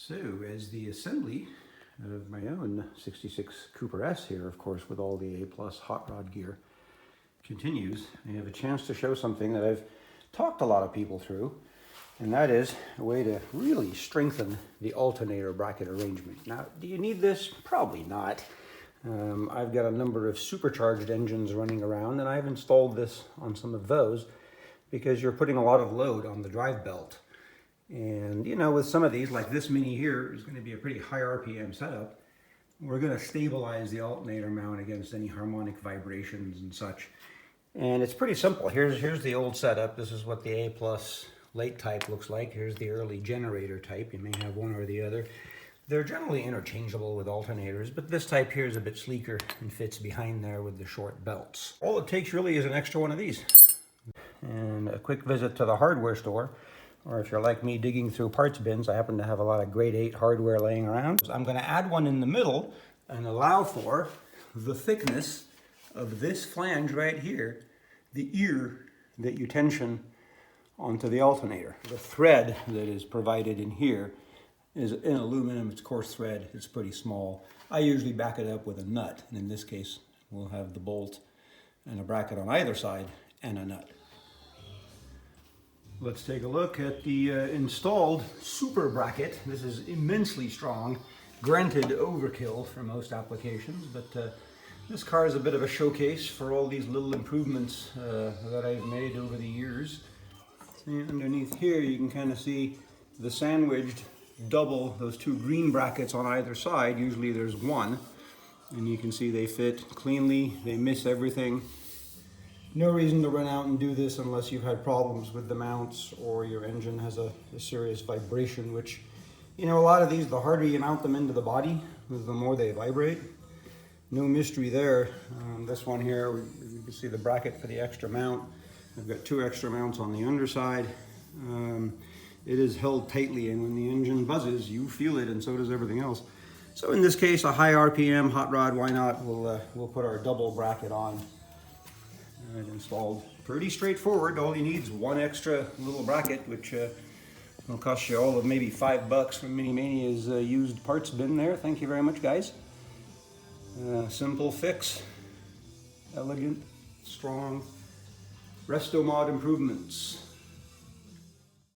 So as the assembly of my own 66 Cooper S here, of course, with all the A+ hot rod gear continues, I have a chance to show something that I've talked a lot of people through, and that is a way to really strengthen the alternator bracket arrangement. Now, do you need this? Probably not. I've got a number of supercharged engines running around, and I've installed this on some of those because you're putting a lot of load on the drive belt. And you know, with some of these, like this Mini here, is going to be a pretty high RPM setup. We're going to stabilize the alternator mount against any harmonic vibrations and such. And it's pretty simple. Here's the old setup. This is what the A+ late type looks like. Here's the early generator type. You may have one or the other. They're generally interchangeable with alternators, but this type here is a bit sleeker and fits behind there with the short belts. All it takes really is an extra one of these. And a quick visit to the hardware store, or if you're like me digging through parts bins, I happen to have a lot of grade 8 hardware laying around. I'm going to add one in the middle and allow for the thickness of this flange right here, the ear that you tension onto the alternator. The thread that is provided in here is in aluminum. It's coarse thread. It's pretty small. I usually back it up with a nut, and in this case we'll have the bolt and a bracket on either side and a nut. Let's take a look at the installed super bracket. This is immensely strong. Granted, overkill for most applications, but this car is a bit of a showcase for all these little improvements that I've made over the years. See, underneath here you can kind of see the sandwiched double, those two green brackets on either side. Usually there's one, and you can see they fit cleanly. They miss everything. No reason to run out and do this unless you've had problems with the mounts or your engine has a serious vibration, which, you know, a lot of these, the harder you mount them into the body, the more they vibrate. No mystery there. This one here, you can see the bracket for the extra mount. I've got two extra mounts on the underside. It is held tightly, and when the engine buzzes, you feel it, and so does everything else. So in this case, a high RPM hot rod, why not? We'll put our double bracket on. It's installed pretty straightforward. All you need is one extra little bracket, which will cost you all of maybe $5 from Mini Mania's used parts bin there. Thank you very much, guys. Simple fix, elegant, strong, Resto-mod improvements.